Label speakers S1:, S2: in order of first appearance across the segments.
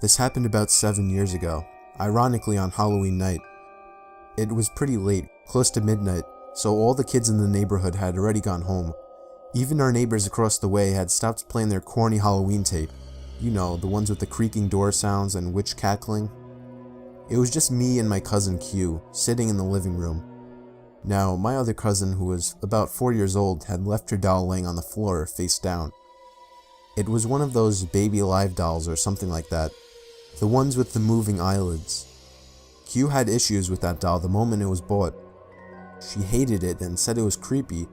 S1: This happened about 7 years ago, ironically on Halloween night. It was pretty late, close to midnight, so all the kids in the neighborhood had already gone home. Even our neighbors across the way had stopped playing their corny Halloween tape. You know, the ones with the creaking door sounds and witch cackling. It was just me and my cousin Q, sitting in the living room. Now, my other cousin, who was about 4 years old, had left her doll laying on the floor, face down. It was one of those baby alive dolls or something like that. The ones with the moving eyelids. Q had issues with that doll the moment it was bought. She hated it and said it was creepy.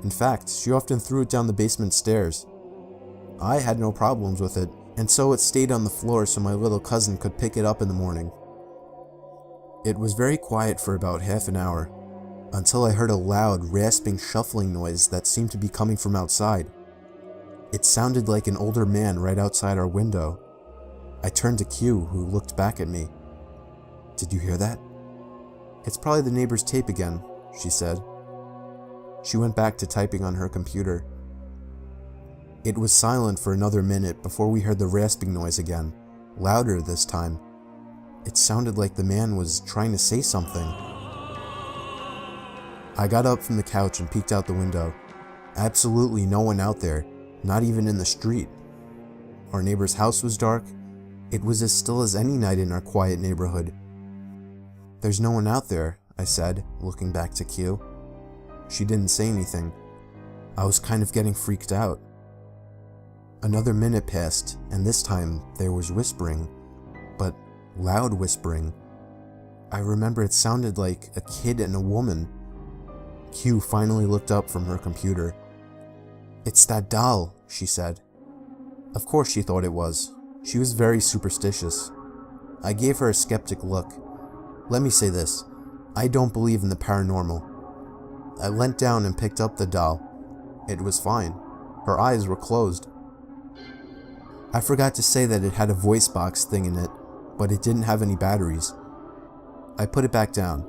S1: In fact, she often threw it down the basement stairs. I had no problems with it, and so it stayed on the floor so my little cousin could pick it up in the morning. It was very quiet for about half an hour, until I heard a loud, rasping, shuffling noise that seemed to be coming from outside. It sounded like an older man right outside our window. I turned to Q, who looked back at me. "Did you hear that?" "It's probably the neighbor's tape again," she said. She went back to typing on her computer. It was silent for another minute before we heard the rasping noise again, louder this time. It sounded like the man was trying to say something. I got up from the couch and peeked out the window. Absolutely no one out there, not even in the street. Our neighbor's house was dark. It was as still as any night in our quiet neighborhood. "There's no one out there," I said, looking back to Q. She didn't say anything. I was kind of getting freaked out. Another minute passed, and this time there was whispering, but loud whispering. I remember it sounded like a kid and a woman. Q finally looked up from her computer. "It's that doll," she said. Of course she thought it was. She was very superstitious. I gave her a skeptic look. Let me say this, I don't believe in the paranormal. I leant down and picked up the doll. It was fine. Her eyes were closed. I forgot to say that it had a voice box thing in it, but it didn't have any batteries. I put it back down.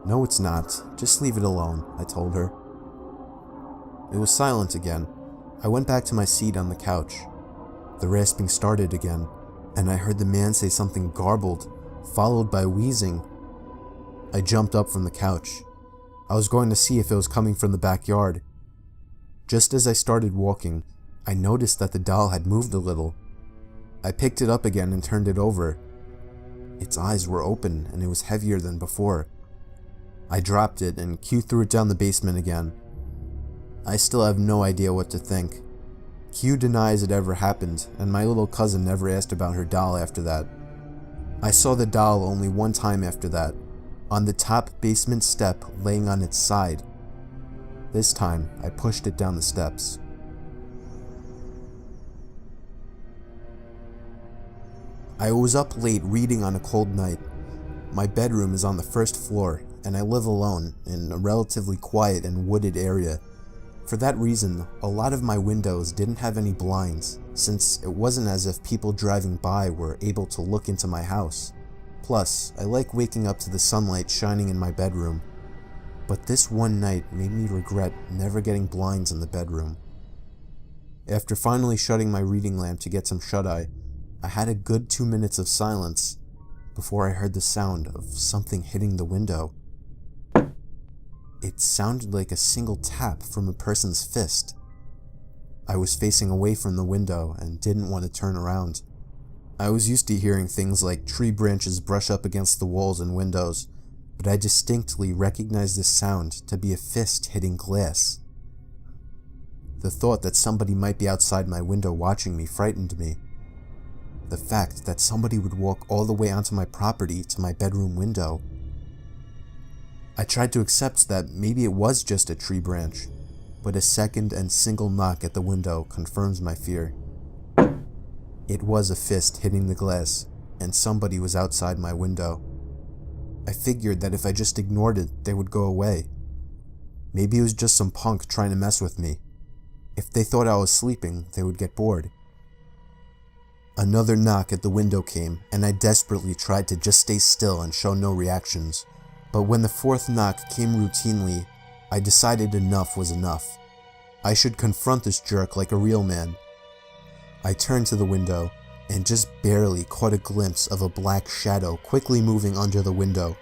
S1: "No, it's not. Just leave it alone," I told her. It was silent again. I went back to my seat on the couch. The rasping started again, and I heard the man say something garbled, followed by wheezing. I jumped up from the couch. I was going to see if it was coming from the backyard. Just as I started walking, I noticed that the doll had moved a little. I picked it up again and turned it over. Its eyes were open and it was heavier than before. I dropped it and Q threw it down the basement again. I still have no idea what to think. Q denies it ever happened, and my little cousin never asked about her doll after that. I saw the doll only one time after that, on the top basement step laying on its side. This time, I pushed it down the steps. I was up late reading on a cold night. My bedroom is on the first floor, and I live alone in a relatively quiet and wooded area. For that reason, a lot of my windows didn't have any blinds, since it wasn't as if people driving by were able to look into my house. Plus, I like waking up to the sunlight shining in my bedroom. But this one night made me regret never getting blinds in the bedroom. After finally shutting my reading lamp to get some shut-eye, I had a good 2 minutes of silence before I heard the sound of something hitting the window. It sounded like a single tap from a person's fist. I was facing away from the window and didn't want to turn around. I was used to hearing things like tree branches brush up against the walls and windows, but I distinctly recognized this sound to be a fist hitting glass. The thought that somebody might be outside my window watching me frightened me. The fact that somebody would walk all the way onto my property to my bedroom window. I tried to accept that maybe it was just a tree branch, but a second and single knock at the window confirms my fear. It was a fist hitting the glass, and somebody was outside my window. I figured that if I just ignored it, they would go away. Maybe it was just some punk trying to mess with me. If they thought I was sleeping, they would get bored. Another knock at the window came, and I desperately tried to just stay still and show no reactions. But when the fourth knock came routinely, I decided enough was enough. I should confront this jerk like a real man. I turned to the window, and just barely caught a glimpse of a black shadow quickly moving under the window.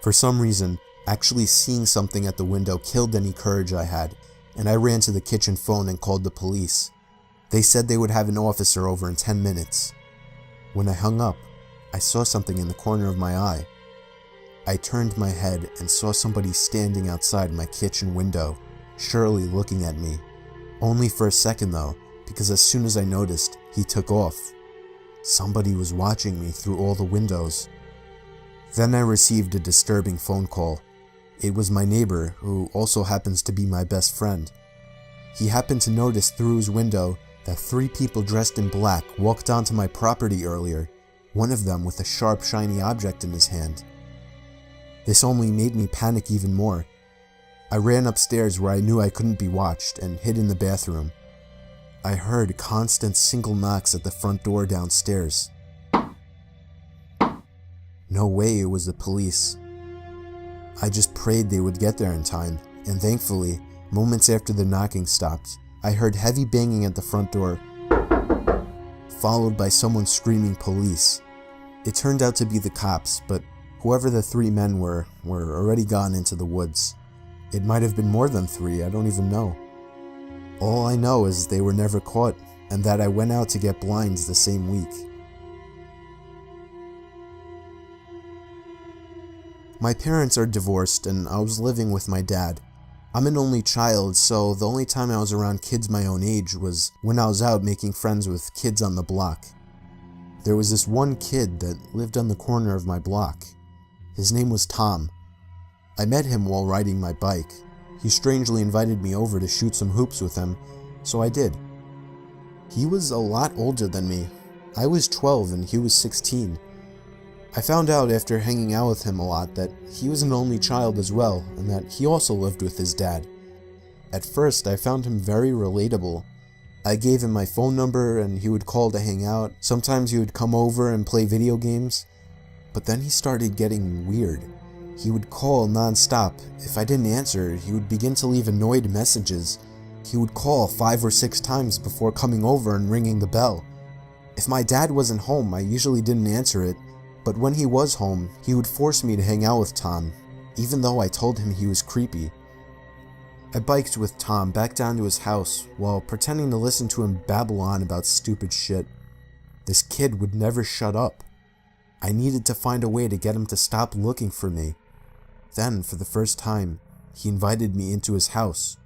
S1: For some reason, actually seeing something at the window killed any courage I had, and I ran to the kitchen phone and called the police. They said they would have an officer over in 10 minutes. When I hung up, I saw something in the corner of my eye. I turned my head and saw somebody standing outside my kitchen window, surely looking at me. Only for a second though, because as soon as I noticed, he took off. Somebody was watching me through all the windows. Then I received a disturbing phone call. It was my neighbor, who also happens to be my best friend. He happened to notice through his window that 3 people dressed in black walked onto my property earlier, one of them with a sharp, shiny object in his hand. This only made me panic even more. I ran upstairs where I knew I couldn't be watched and hid in the bathroom. I heard constant single knocks at the front door downstairs. No way it was the police. I just prayed they would get there in time, and thankfully, moments after the knocking stopped, I heard heavy banging at the front door, followed by someone screaming police. It turned out to be the cops, but whoever the 3 men were already gone into the woods. It might have been more than 3, I don't even know. All I know is they were never caught, and that I went out to get blinds the same week. My parents are divorced and I was living with my dad. I'm an only child, so the only time I was around kids my own age was when I was out making friends with kids on the block. There was this one kid that lived on the corner of my block. His name was Tom. I met him while riding my bike. He strangely invited me over to shoot some hoops with him, so I did. He was a lot older than me. I was 12 and he was 16. I found out after hanging out with him a lot that he was an only child as well, and that he also lived with his dad. At first, I found him very relatable. I gave him my phone number and he would call to hang out. Sometimes he would come over and play video games. But then he started getting weird. He would call non-stop. If I didn't answer, he would begin to leave annoyed messages. He would call 5 or 6 times before coming over and ringing the bell. If my dad wasn't home, I usually didn't answer it. But when he was home, he would force me to hang out with Tom, even though I told him he was creepy. I biked with Tom back down to his house while pretending to listen to him babble on about stupid shit. This kid would never shut up. I needed to find a way to get him to stop looking for me. Then, for the first time, he invited me into his house.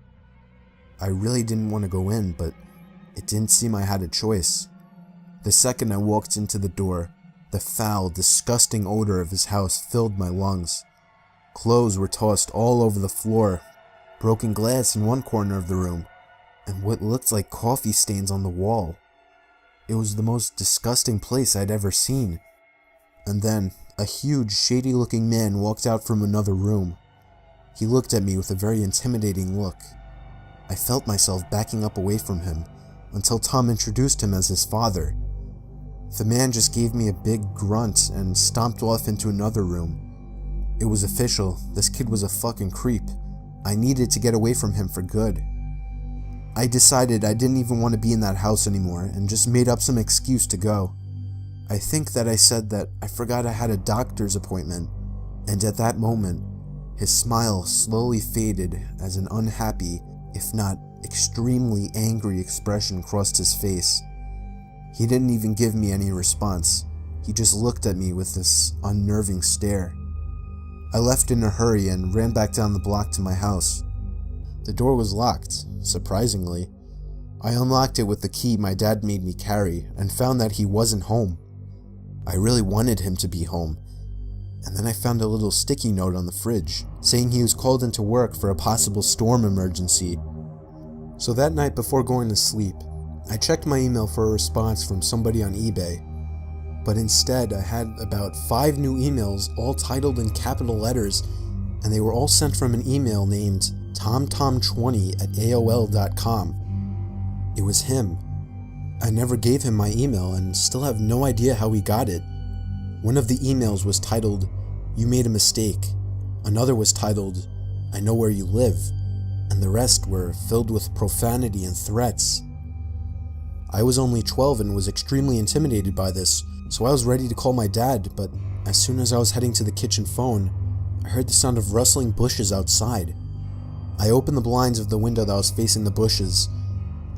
S1: I really didn't want to go in, but it didn't seem I had a choice. The second I walked into the door, the foul, disgusting odor of his house filled my lungs. Clothes were tossed all over the floor, broken glass in one corner of the room, and what looked like coffee stains on the wall. It was the most disgusting place I'd ever seen. And then, a huge, shady-looking man walked out from another room. He looked at me with a very intimidating look. I felt myself backing up away from him, until Tom introduced him as his father. The man just gave me a big grunt and stomped off into another room. It was official, this kid was a fucking creep. I needed to get away from him for good. I decided I didn't even want to be in that house anymore and just made up some excuse to go. I think that I said that I forgot I had a doctor's appointment, and at that moment, his smile slowly faded as an unhappy, if not extremely angry expression crossed his face. He didn't even give me any response. He just looked at me with this unnerving stare. I left in a hurry and ran back down the block to my house. The door was locked, surprisingly. I unlocked it with the key my dad made me carry and found that he wasn't home. I really wanted him to be home. And then I found a little sticky note on the fridge saying he was called into work for a possible storm emergency. So that night before going to sleep, I checked my email for a response from somebody on eBay, but instead I had about 5 new emails all titled in capital letters, and they were all sent from an email named tomtom20@aol.com. It was him. I never gave him my email and still have no idea how he got it. One of the emails was titled, "You made a mistake." Another was titled, "I know where you live," and the rest were filled with profanity and threats. I was only 12 and was extremely intimidated by this, so I was ready to call my dad, but as soon as I was heading to the kitchen phone, I heard the sound of rustling bushes outside. I opened the blinds of the window that was facing the bushes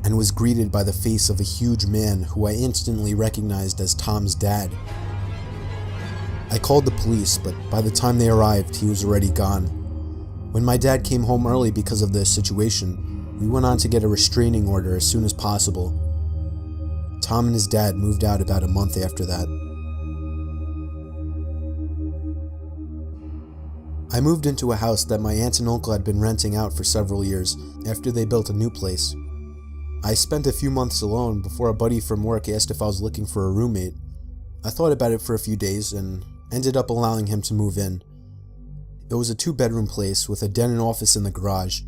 S1: and was greeted by the face of a huge man who I instantly recognized as Tom's dad. I called the police, but by the time they arrived, he was already gone. When my dad came home early because of this situation, we went on to get a restraining order as soon as possible. Tom and his dad moved out about a month after that. I moved into a house that my aunt and uncle had been renting out for several years after they built a new place. I spent a few months alone before a buddy from work asked if I was looking for a roommate. I thought about it for a few days and ended up allowing him to move in. It was a 2-bedroom place with a den and office in the garage.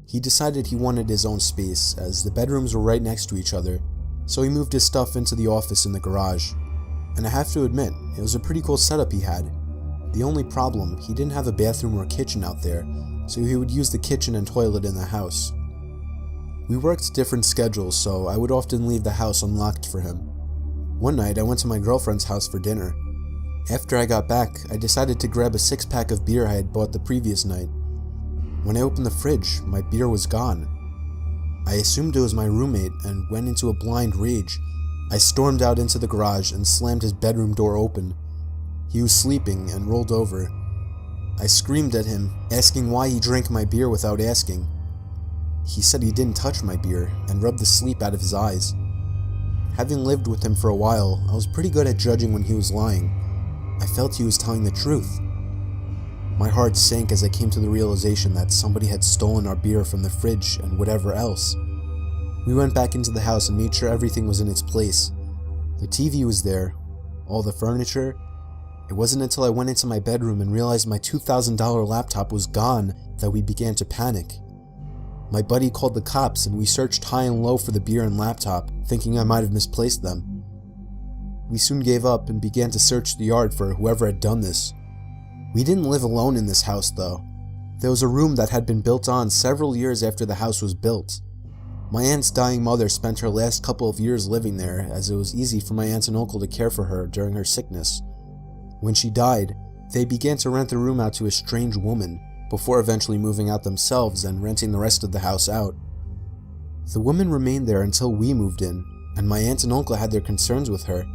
S1: He decided he wanted his own space as the bedrooms were right next to each other, so he moved his stuff into the office in the garage. And I have to admit, it was a pretty cool setup he had. The only problem, he didn't have a bathroom or kitchen out there, so he would use the kitchen and toilet in the house. We worked different schedules, so I would often leave the house unlocked for him. One night, I went to my girlfriend's house for dinner. After I got back, I decided to grab a 6-pack of beer I had bought the previous night. When I opened the fridge, my beer was gone. I assumed it was my roommate and went into a blind rage. I stormed out into the garage and slammed his bedroom door open. He was sleeping and rolled over. I screamed at him, asking why he drank my beer without asking. He said he didn't touch my beer and rubbed the sleep out of his eyes. Having lived with him for a while, I was pretty good at judging when he was lying. I felt he was telling the truth. My heart sank as I came to the realization that somebody had stolen our beer from the fridge and whatever else. We went back into the house and made sure everything was in its place. The TV was there, all the furniture. It wasn't until I went into my bedroom and realized my $2,000 laptop was gone that we began to panic. My buddy called the cops and we searched high and low for the beer and laptop, thinking I might have misplaced them. We soon gave up and began to search the yard for whoever had done this. We didn't live alone in this house though. There was a room that had been built on several years after the house was built. My aunt's dying mother spent her last couple of years living there, as it was easy for my aunt and uncle to care for her during her sickness. When she died, they began to rent the room out to a strange woman, before eventually moving out themselves and renting the rest of the house out. The woman remained there until we moved in, and my aunt and uncle had their concerns with her.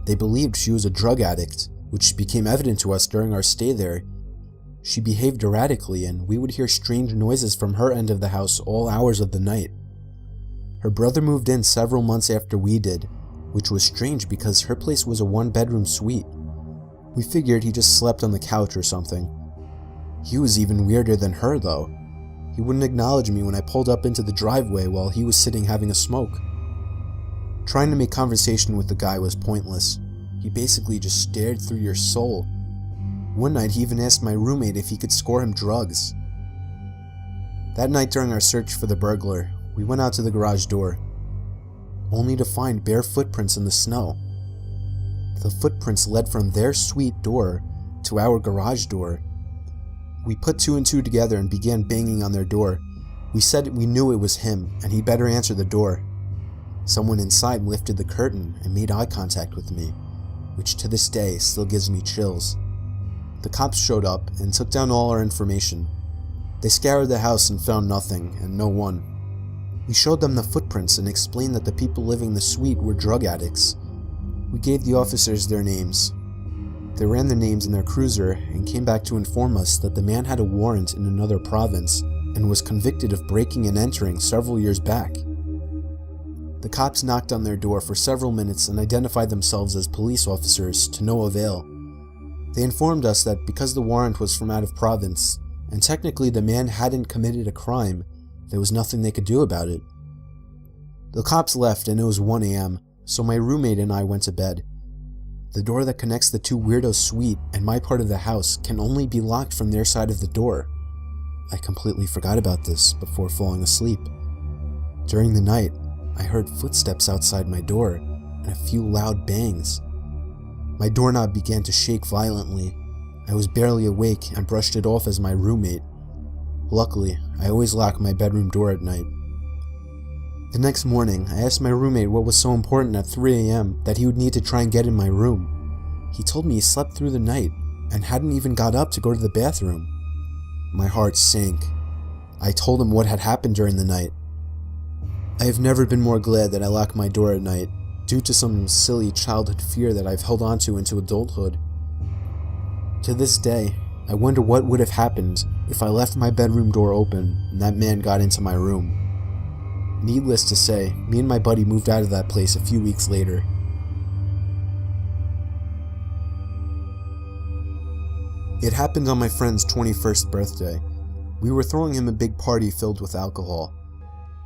S1: They believed she was a drug addict, which became evident to us during our stay there. She behaved erratically, and we would hear strange noises from her end of the house all hours of the night. Her brother moved in several months after we did, which was strange because her place was a 1-bedroom suite. We figured he just slept on the couch or something. He was even weirder than her though. He wouldn't acknowledge me when I pulled up into the driveway while he was sitting having a smoke. Trying to make conversation with the guy was pointless. He basically just stared through your soul. One night he even asked my roommate if he could score him drugs. That night during our search for the burglar, we went out to the garage door, only to find bare footprints in the snow. The footprints led from their suite door to our garage door. We put 2 and 2 together and began banging on their door. We said we knew it was him and he'd better answer the door. Someone inside lifted the curtain and made eye contact with me, which to this day still gives me chills. The cops showed up and took down all our information. They scoured the house and found nothing and no one. We showed them the footprints and explained that the people living in the suite were drug addicts. We gave the officers their names. They ran their names in their cruiser and came back to inform us that the man had a warrant in another province and was convicted of breaking and entering several years back. The cops knocked on their door for several minutes and identified themselves as police officers to no avail. They informed us that because the warrant was from out of province, and technically the man hadn't committed a crime, there was nothing they could do about it. The cops left and it was 1 a.m., so my roommate and I went to bed. The door that connects the 2 weirdos' suite and my part of the house can only be locked from their side of the door. I completely forgot about this before falling asleep. During the night, I heard footsteps outside my door and a few loud bangs. My doorknob began to shake violently. I was barely awake and brushed it off as my roommate. Luckily, I always lock my bedroom door at night. The next morning, I asked my roommate what was so important at 3 a.m. that he would need to try and get in my room. He told me he slept through the night and hadn't even got up to go to the bathroom. My heart sank. I told him what had happened during the night. I have never been more glad that I locked my door at night, due to some silly childhood fear that I've held onto into adulthood. To this day, I wonder what would have happened if I left my bedroom door open and that man got into my room. Needless to say, me and my buddy moved out of that place a few weeks later. It happened on my friend's 21st birthday. We were throwing him a big party filled with alcohol.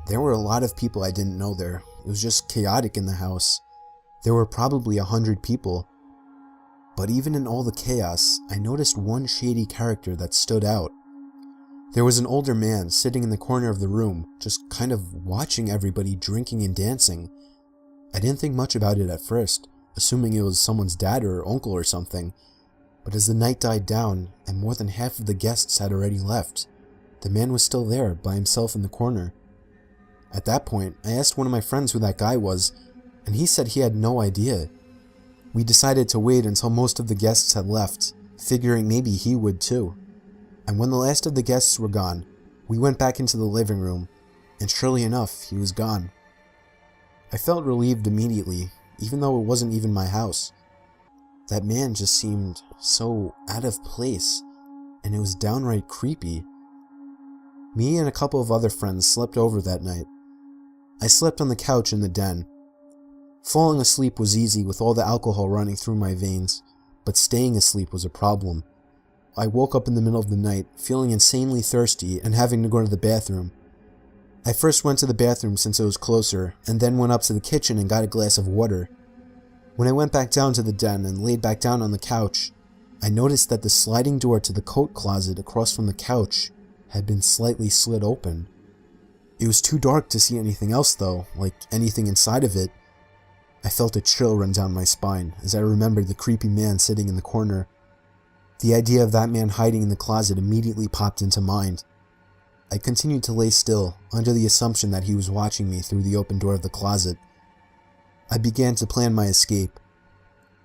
S1: There were a lot of people I didn't know there. It was just chaotic in the house. There were probably 100 people. But even in all the chaos, I noticed one shady character that stood out. There was an older man sitting in the corner of the room, just kind of watching everybody drinking and dancing. I didn't think much about it at first, assuming it was someone's dad or uncle or something. But as the night died down, and more than half of the guests had already left, the man was still there, by himself in the corner. At that point, I asked one of my friends who that guy was, and he said he had no idea. We decided to wait until most of the guests had left, figuring maybe he would too. And when the last of the guests were gone, we went back into the living room, and surely enough, he was gone. I felt relieved immediately, even though it wasn't even my house. That man just seemed so out of place, and it was downright creepy. Me and a couple of other friends slept over that night. I slept on the couch in the den. Falling asleep was easy with all the alcohol running through my veins, but staying asleep was a problem. I woke up in the middle of the night, feeling insanely thirsty and having to go to the bathroom. I first went to the bathroom since it was closer, and then went up to the kitchen and got a glass of water. When I went back down to the den and laid back down on the couch, I noticed that the sliding door to the coat closet across from the couch had been slightly slid open. It was too dark to see anything else though, like anything inside of it. I felt a chill run down my spine as I remembered the creepy man sitting in the corner. The idea of that man hiding in the closet immediately popped into mind. I continued to lay still, under the assumption that he was watching me through the open door of the closet. I began to plan my escape.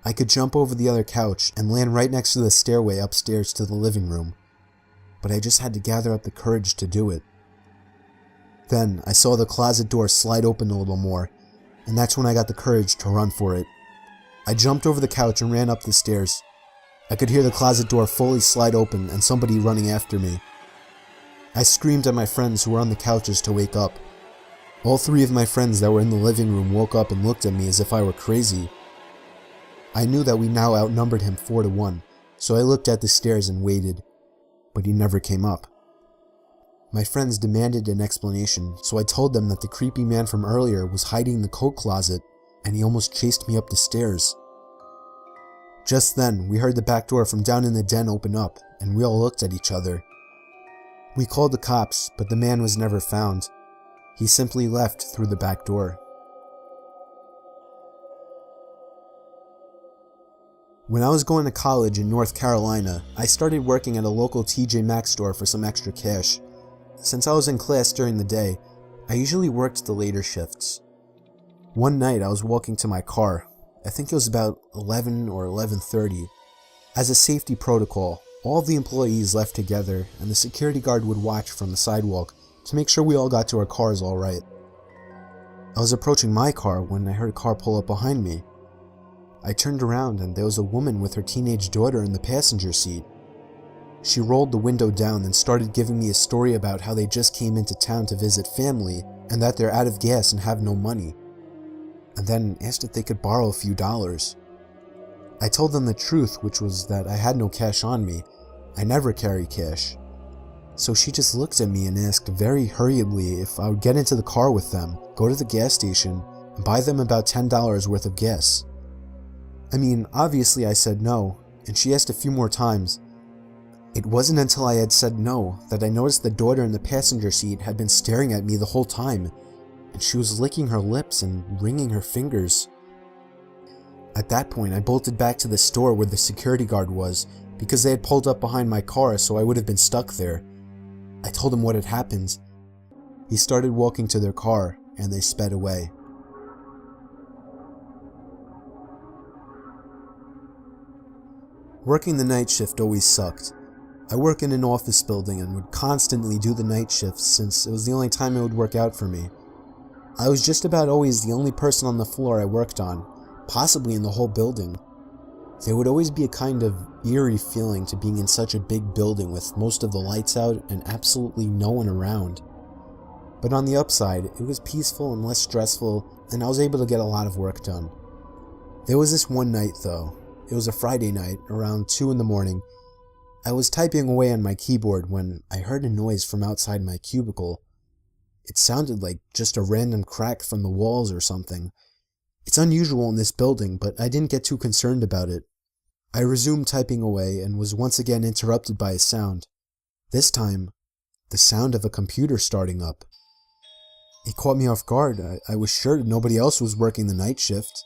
S1: I could jump over the other couch and land right next to the stairway upstairs to the living room, but I just had to gather up the courage to do it. Then I saw the closet door slide open a little more, and that's when I got the courage to run for it. I jumped over the couch and ran up the stairs. I could hear the closet door fully slide open and somebody running after me. I screamed at my friends who were on the couches to wake up. All three of my friends that were in the living room woke up and looked at me as if I were crazy. I knew that we now outnumbered him 4-1, so I looked at the stairs and waited, but he never came up. My friends demanded an explanation, so I told them that the creepy man from earlier was hiding in the coat closet, and he almost chased me up the stairs. Just then, we heard the back door from down in the den open up, and we all looked at each other. We called the cops, but the man was never found. He simply left through the back door. When I was going to college in North Carolina, I started working at a local TJ Maxx store for some extra cash. Since I was in class during the day, I usually worked the later shifts. One night I was walking to my car. I think it was about 11 or 11:30. As a safety protocol, all of the employees left together and the security guard would watch from the sidewalk to make sure we all got to our cars all right. I was approaching my car when I heard a car pull up behind me. I turned around and there was a woman with her teenage daughter in the passenger seat. She rolled the window down and started giving me a story about how they just came into town to visit family and that they're out of gas and have no money, and then asked if they could borrow a few dollars. I told them the truth, which was that I had no cash on me. I never carry cash. So she just looked at me and asked very hurriedly if I would get into the car with them, go to the gas station, and buy them about $10 worth of gas. I mean, obviously I said no, and she asked a few more times. It wasn't until I had said no that I noticed the daughter in the passenger seat had been staring at me the whole time, and she was licking her lips and wringing her fingers. At that point, I bolted back to the store where the security guard was, because they had pulled up behind my car, so I would have been stuck there. I told him what had happened. He started walking to their car, and they sped away. Working the night shift always sucked. I work in an office building and would constantly do the night shifts since it was the only time it would work out for me. I was just about always the only person on the floor I worked on, possibly in the whole building. There would always be a kind of eerie feeling to being in such a big building with most of the lights out and absolutely no one around. But on the upside, it was peaceful and less stressful, and I was able to get a lot of work done. There was this one night though. It was a Friday night, around 2 in the morning. I was typing away on my keyboard when I heard a noise from outside my cubicle. It sounded like just a random crack from the walls or something. It's unusual in this building, but I didn't get too concerned about it. I resumed typing away and was once again interrupted by a sound. This time, the sound of a computer starting up. It caught me off guard. I was sure nobody else was working the night shift.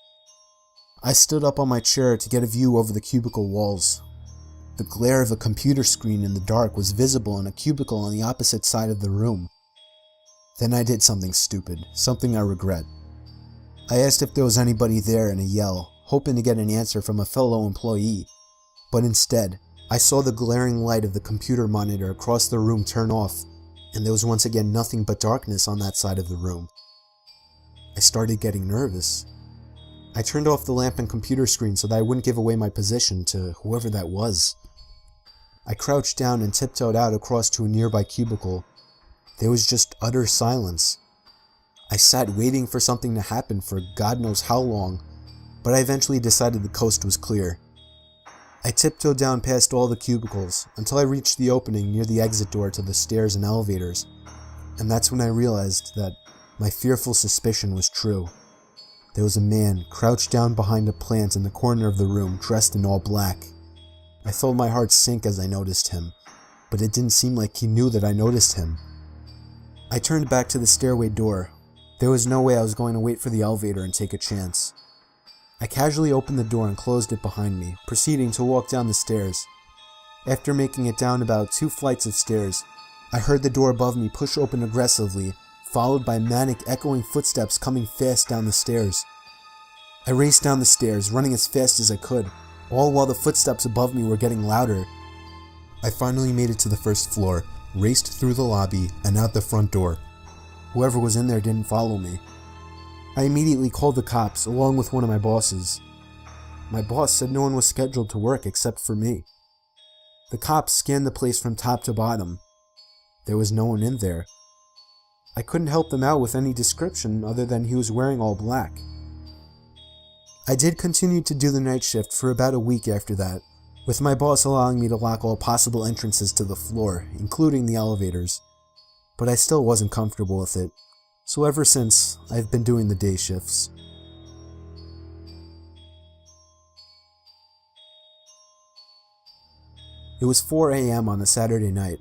S1: I stood up on my chair to get a view over the cubicle walls. The glare of a computer screen in the dark was visible in a cubicle on the opposite side of the room. Then I did something stupid, something I regret. I asked if there was anybody there in a yell, hoping to get an answer from a fellow employee. But instead, I saw the glaring light of the computer monitor across the room turn off, and there was once again nothing but darkness on that side of the room. I started getting nervous. I turned off the lamp and computer screen so that I wouldn't give away my position to whoever that was. I crouched down and tiptoed out across to a nearby cubicle. There was just utter silence. I sat waiting for something to happen for God knows how long, but I eventually decided the coast was clear. I tiptoed down past all the cubicles until I reached the opening near the exit door to the stairs and elevators, and that's when I realized that my fearful suspicion was true. There was a man crouched down behind a plant in the corner of the room, dressed in all black. I felt my heart sink as I noticed him, but it didn't seem like he knew that I noticed him. I turned back to the stairway door. There was no way I was going to wait for the elevator and take a chance. I casually opened the door and closed it behind me, proceeding to walk down the stairs. After making it down about 2 flights of stairs, I heard the door above me push open aggressively, followed by manic echoing footsteps coming fast down the stairs. I raced down the stairs, running as fast as I could, all while the footsteps above me were getting louder. I finally made it to the first floor, raced through the lobby, and out the front door. Whoever was in there didn't follow me. I immediately called the cops, along with one of my bosses. My boss said no one was scheduled to work except for me. The cops scanned the place from top to bottom. There was no one in there. I couldn't help them out with any description other than he was wearing all black. I did continue to do the night shift for about a week after that, with my boss allowing me to lock all possible entrances to the floor, including the elevators. But I still wasn't comfortable with it, so ever since, I've been doing the day shifts. It was 4 a.m. on a Saturday night.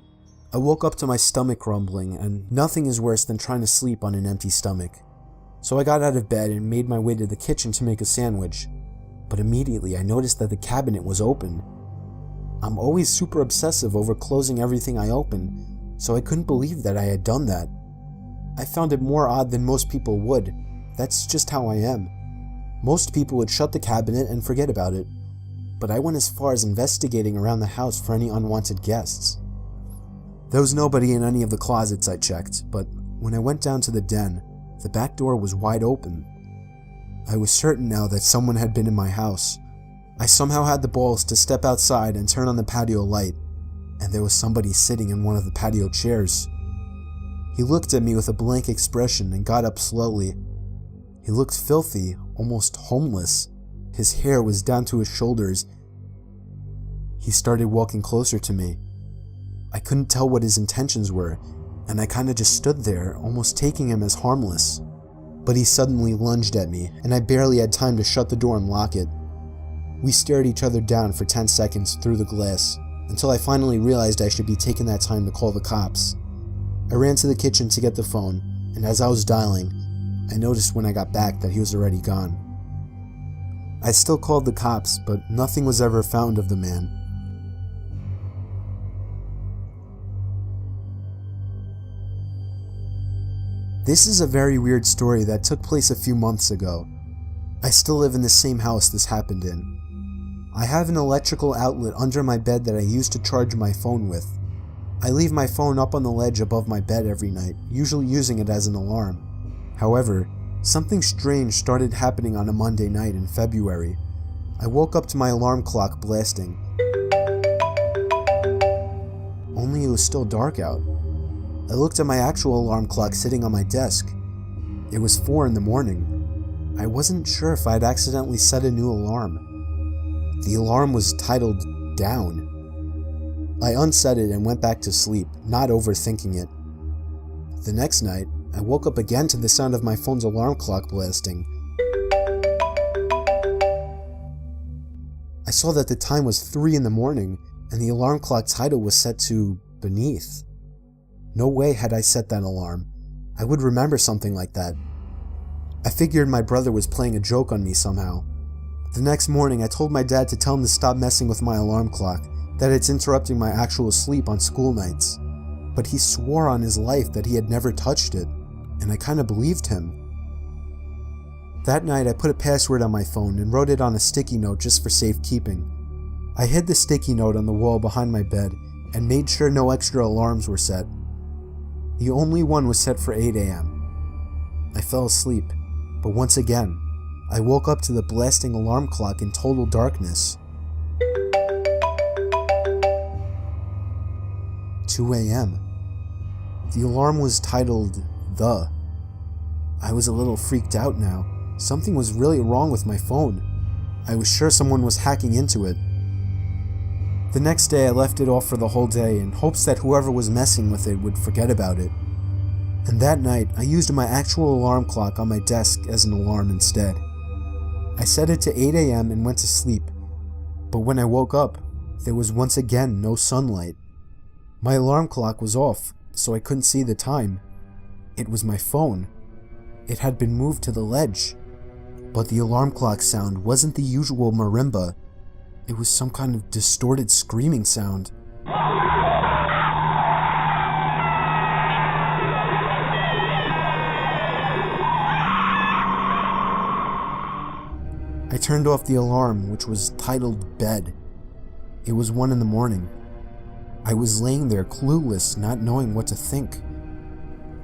S1: I woke up to my stomach rumbling, and nothing is worse than trying to sleep on an empty stomach. So I got out of bed and made my way to the kitchen to make a sandwich. But immediately I noticed that the cabinet was open. I'm always super obsessive over closing everything I open, so I couldn't believe that I had done that. I found it more odd than most people would. That's just how I am. Most people would shut the cabinet and forget about it, but I went as far as investigating around the house for any unwanted guests. There was nobody in any of the closets I checked, but when I went down to the den, the back door was wide open. I was certain now that someone had been in my house. I somehow had the balls to step outside and turn on the patio light, and there was somebody sitting in one of the patio chairs. He looked at me with a blank expression and got up slowly. He looked filthy, almost homeless. His hair was down to his shoulders. He started walking closer to me. I couldn't tell what his intentions were, and I kinda just stood there, almost taking him as harmless. But he suddenly lunged at me, and I barely had time to shut the door and lock it. We stared each other down for 10 seconds through the glass, until I finally realized I should be taking that time to call the cops. I ran to the kitchen to get the phone, and as I was dialing, I noticed when I got back that he was already gone. I still called the cops, but nothing was ever found of the man. This is a very weird story that took place a few months ago. I still live in the same house this happened in. I have an electrical outlet under my bed that I use to charge my phone with. I leave my phone up on the ledge above my bed every night, usually using it as an alarm. However, something strange started happening on a Monday night in February. I woke up to my alarm clock blasting. Only it was still dark out. I looked at my actual alarm clock sitting on my desk. It was 4 in the morning. I wasn't sure if I'd accidentally set a new alarm. The alarm was titled Down. I unset it and went back to sleep, not overthinking it. The next night, I woke up again to the sound of my phone's alarm clock blasting. I saw that the time was 3 in the morning, and the alarm clock title was set to Beneath. No way had I set that alarm. I would remember something like that. I figured my brother was playing a joke on me somehow. The next morning, I told my dad to tell him to stop messing with my alarm clock, that it's interrupting my actual sleep on school nights. But he swore on his life that he had never touched it, and I kinda believed him. That night, I put a password on my phone and wrote it on a sticky note just for safekeeping. I hid the sticky note on the wall behind my bed and made sure no extra alarms were set. The only one was set for 8 a.m. I fell asleep, but once again, I woke up to the blasting alarm clock in total darkness. 2 a.m. The alarm was titled The. I was a little freaked out now. Something was really wrong with my phone. I was sure someone was hacking into it. The next day I left it off for the whole day in hopes that whoever was messing with it would forget about it. And that night I used my actual alarm clock on my desk as an alarm instead. I set it to 8 a.m. and went to sleep, but when I woke up, there was once again no sunlight. My alarm clock was off, so I couldn't see the time. It was my phone. It had been moved to the ledge, but the alarm clock sound wasn't the usual marimba. It was some kind of distorted screaming sound. I turned off the alarm, which was titled Bed. It was 1 in the morning. I was laying there clueless, not knowing what to think.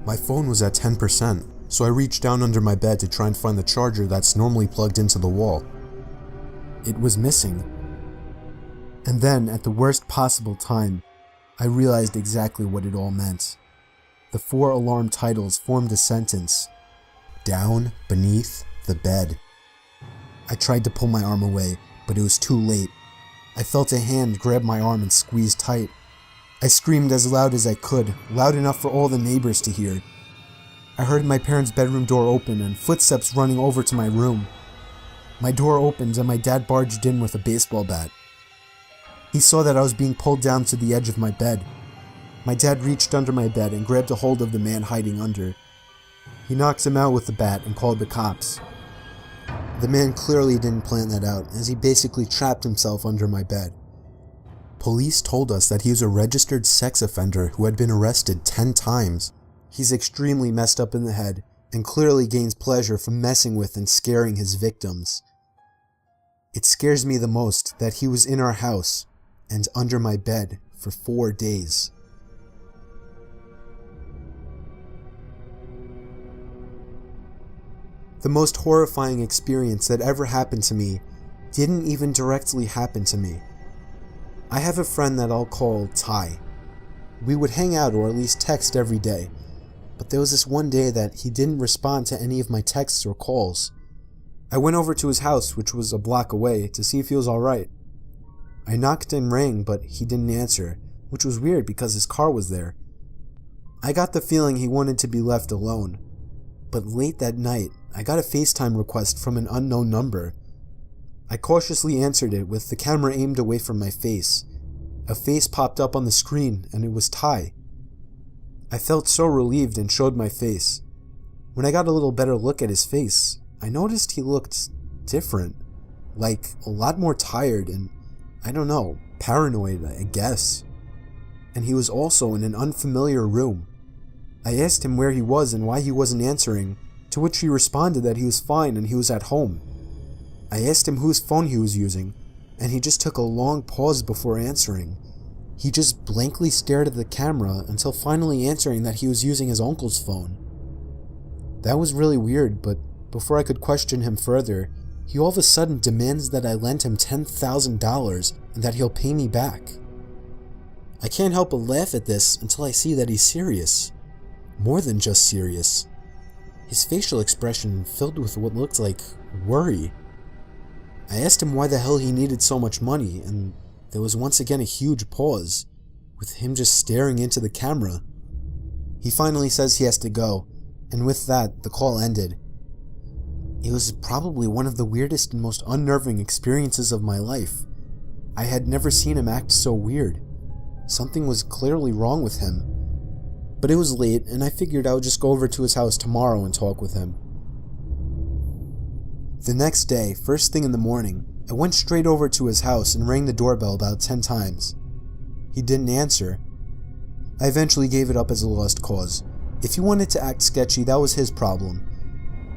S1: My phone was at 10%, so I reached down under my bed to try and find the charger that's normally plugged into the wall. It was missing. And then, at the worst possible time, I realized exactly what it all meant. The 4 alarm titles formed a sentence. Down beneath the bed. I tried to pull my arm away, but it was too late. I felt a hand grab my arm and squeeze tight. I screamed as loud as I could, loud enough for all the neighbors to hear. I heard my parents' bedroom door open and footsteps running over to my room. My door opened and my dad barged in with a baseball bat. He saw that I was being pulled down to the edge of my bed. My dad reached under my bed and grabbed a hold of the man hiding under. He knocked him out with the bat and called the cops. The man clearly didn't plan that out, as he basically trapped himself under my bed. Police told us that he was a registered sex offender who had been arrested 10 times. He's extremely messed up in the head and clearly gains pleasure from messing with and scaring his victims. It scares me the most that he was in our house and under my bed for 4 days. The most horrifying experience that ever happened to me didn't even directly happen to me. I have a friend that I'll call Ty. We would hang out or at least text every day, but there was this one day that he didn't respond to any of my texts or calls. I went over to his house, which was a block away, to see if he was alright. I knocked and rang, but he didn't answer, which was weird because his car was there. I got the feeling he wanted to be left alone. But late that night, I got a FaceTime request from an unknown number. I cautiously answered it with the camera aimed away from my face. A face popped up on the screen, and it was Ty. I felt so relieved and showed my face. When I got a little better look at his face, I noticed he looked different. Like, a lot more tired and, I don't know, paranoid, I guess. And he was also in an unfamiliar room. I asked him where he was and why he wasn't answering, to which he responded that he was fine and he was at home. I asked him whose phone he was using, and he just took a long pause before answering. He just blankly stared at the camera until finally answering that he was using his uncle's phone. That was really weird, but before I could question him further, he all of a sudden demands that I lend him $10,000 and that he'll pay me back. I can't help but laugh at this until I see that he's serious. More than just serious. His facial expression filled with what looked like worry. I asked him why the hell he needed so much money, and there was once again a huge pause, with him just staring into the camera. He finally says he has to go, and with that, the call ended. It was probably one of the weirdest and most unnerving experiences of my life. I had never seen him act so weird. Something was clearly wrong with him. But it was late, and I figured I would just go over to his house tomorrow and talk with him. The next day, first thing in the morning, I went straight over to his house and rang the doorbell about 10 times. He didn't answer. I eventually gave it up as a lost cause. If he wanted to act sketchy, that was his problem.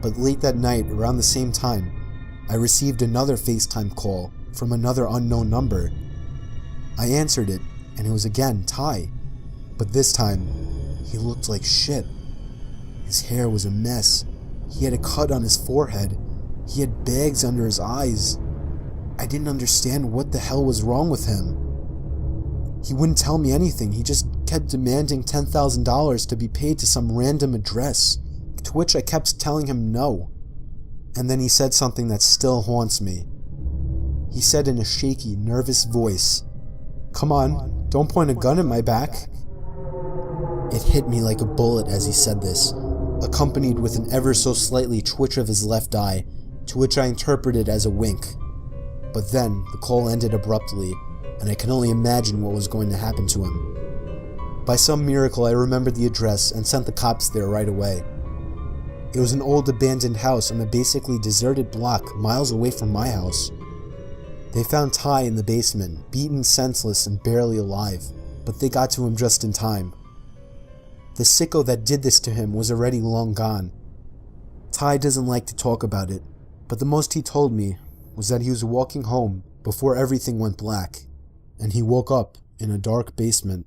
S1: But late that night, around the same time, I received another FaceTime call from another unknown number. I answered it, and it was again Ty. But this time, he looked like shit. His hair was a mess. He had a cut on his forehead. He had bags under his eyes. I didn't understand what the hell was wrong with him. He wouldn't tell me anything. He just kept demanding $10,000 to be paid to some random address, to which I kept telling him no. And then he said something that still haunts me. He said in a shaky, nervous voice, "Come on, don't point a gun at my back." It hit me like a bullet as he said this, accompanied with an ever so slightly twitch of his left eye, to which I interpreted as a wink. But then, the call ended abruptly, and I can only imagine what was going to happen to him. By some miracle, I remembered the address and sent the cops there right away. It was an old abandoned house on a basically deserted block miles away from my house. They found Ty in the basement, beaten senseless and barely alive, but they got to him just in time. The sicko that did this to him was already long gone. Ty doesn't like to talk about it, but the most he told me was that he was walking home before everything went black, and he woke up in a dark basement.